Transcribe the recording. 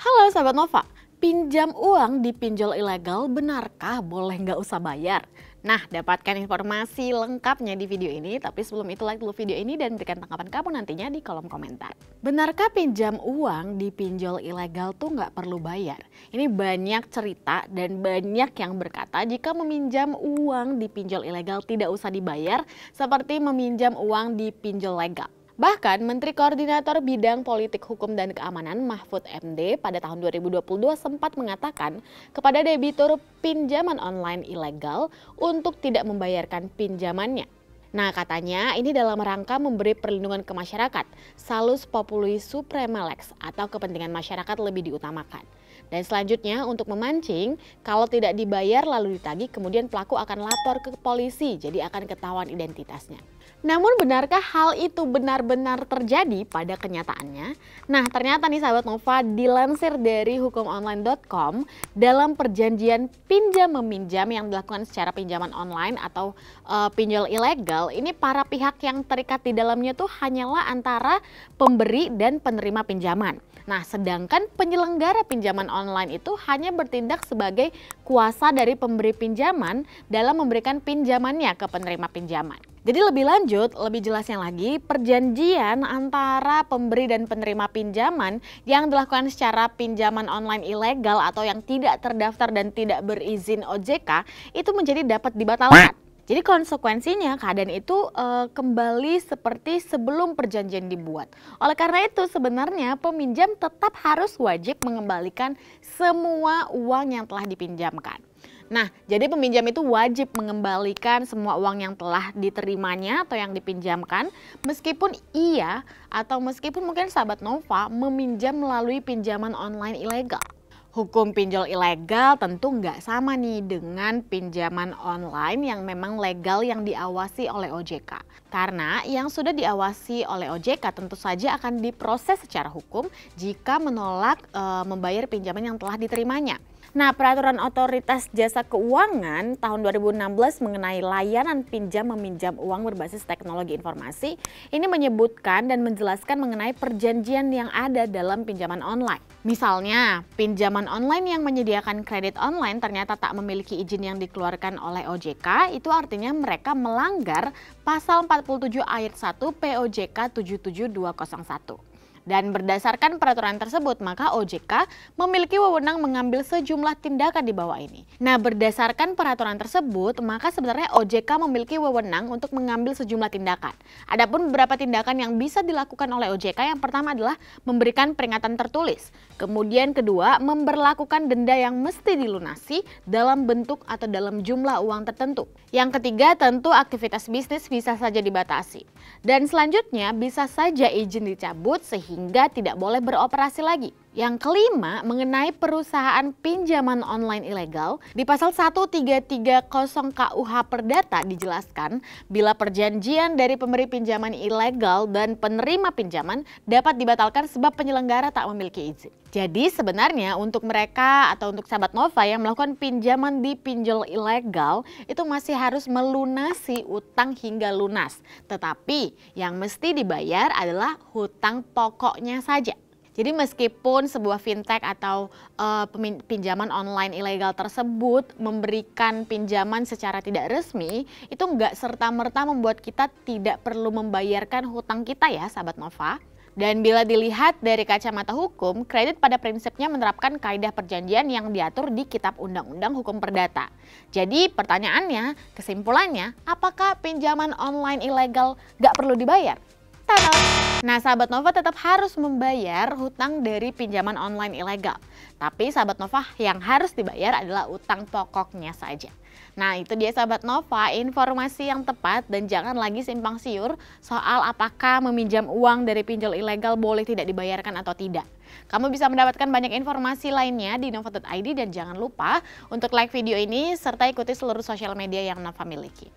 Halo sahabat Nova, pinjam uang di pinjol ilegal benarkah boleh nggak usah bayar? Nah, dapatkan informasi lengkapnya di video ini, tapi sebelum itu like dulu video ini dan berikan tanggapan kamu nantinya di kolom komentar. Benarkah pinjam uang di pinjol ilegal tuh nggak perlu bayar? Ini banyak cerita dan banyak yang berkata jika meminjam uang di pinjol ilegal tidak usah dibayar seperti meminjam uang di pinjol legal. Bahkan Menteri Koordinator Bidang Politik Hukum dan Keamanan Mahfud MD pada tahun 2022 sempat mengatakan kepada debitur pinjaman online ilegal untuk tidak membayarkan pinjamannya. Nah, katanya ini dalam rangka memberi perlindungan ke masyarakat, salus populi suprema lex atau kepentingan masyarakat lebih diutamakan. Dan selanjutnya untuk memancing, kalau tidak dibayar lalu ditagih kemudian pelaku akan lapor ke polisi, jadi akan ketahuan identitasnya. Namun benarkah hal itu benar-benar terjadi pada kenyataannya? Nah, ternyata nih sahabat Nova, dilansir dari hukumonline.com, dalam perjanjian pinjam-meminjam yang dilakukan secara pinjaman online atau pinjol ilegal, ini para pihak yang terikat di dalamnya tuh hanyalah antara pemberi dan penerima pinjaman. Nah, sedangkan penyelenggara pinjaman online itu hanya bertindak sebagai kuasa dari pemberi pinjaman dalam memberikan pinjamannya ke penerima pinjaman. Jadi lebih lanjut, lebih jelasnya lagi, perjanjian antara pemberi dan penerima pinjaman yang dilakukan secara pinjaman online ilegal atau yang tidak terdaftar dan tidak berizin OJK itu menjadi dapat dibatalkan. Jadi konsekuensinya keadaan itu kembali seperti sebelum perjanjian dibuat. Oleh karena itu sebenarnya peminjam tetap harus wajib mengembalikan semua uang yang telah dipinjamkan. Nah, jadi peminjam itu wajib mengembalikan semua uang yang telah diterimanya atau yang dipinjamkan meskipun ia atau meskipun mungkin sahabat Nova meminjam melalui pinjaman online ilegal. Hukum pinjol ilegal tentu nggak sama nih dengan pinjaman online yang memang legal yang diawasi oleh OJK. Karena yang sudah diawasi oleh OJK tentu saja akan diproses secara hukum jika menolak membayar pinjaman yang telah diterimanya. Nah, peraturan Otoritas Jasa Keuangan tahun 2016 mengenai layanan pinjam-meminjam uang berbasis teknologi informasi ini menyebutkan dan menjelaskan mengenai perjanjian yang ada dalam pinjaman online. Misalnya, pinjaman online yang menyediakan kredit online ternyata tak memiliki izin yang dikeluarkan oleh OJK, itu artinya mereka melanggar pasal 47 ayat 1 POJK 77201. Dan berdasarkan peraturan tersebut, maka OJK memiliki wewenang mengambil sejumlah tindakan di bawah ini. Nah, berdasarkan peraturan tersebut, maka sebenarnya OJK memiliki wewenang untuk mengambil sejumlah tindakan. Adapun beberapa tindakan yang bisa dilakukan oleh OJK, yang pertama adalah memberikan peringatan tertulis. Kemudian kedua, memberlakukan denda yang mesti dilunasi dalam bentuk atau dalam jumlah uang tertentu. Yang ketiga, tentu aktivitas bisnis bisa saja dibatasi. Dan selanjutnya bisa saja izin dicabut sehingga tidak boleh beroperasi lagi. Yang kelima, mengenai perusahaan pinjaman online ilegal, di pasal 1330 KUH Perdata dijelaskan bila perjanjian dari pemberi pinjaman ilegal dan penerima pinjaman dapat dibatalkan sebab penyelenggara tak memiliki izin. Jadi sebenarnya untuk mereka atau untuk sahabat Nova yang melakukan pinjaman di pinjol ilegal itu masih harus melunasi utang hingga lunas. Tetapi yang mesti dibayar adalah hutang pokoknya saja. Jadi meskipun sebuah fintech atau pinjaman online ilegal tersebut memberikan pinjaman secara tidak resmi, itu nggak serta-merta membuat kita tidak perlu membayarkan hutang kita ya sahabat Nova. Dan bila dilihat dari kacamata hukum, kredit pada prinsipnya menerapkan kaidah perjanjian yang diatur di Kitab Undang-Undang Hukum Perdata. Jadi pertanyaannya, kesimpulannya, apakah pinjaman online ilegal nggak perlu dibayar? Nah, sahabat Nova tetap harus membayar hutang dari pinjaman online ilegal. Tapi sahabat Nova yang harus dibayar adalah utang pokoknya saja. Nah, itu dia sahabat Nova, informasi yang tepat dan jangan lagi simpang siur soal apakah meminjam uang dari pinjol ilegal boleh tidak dibayarkan atau tidak. Kamu bisa mendapatkan banyak informasi lainnya di nova.id dan jangan lupa untuk like video ini serta ikuti seluruh sosial media yang Nova miliki.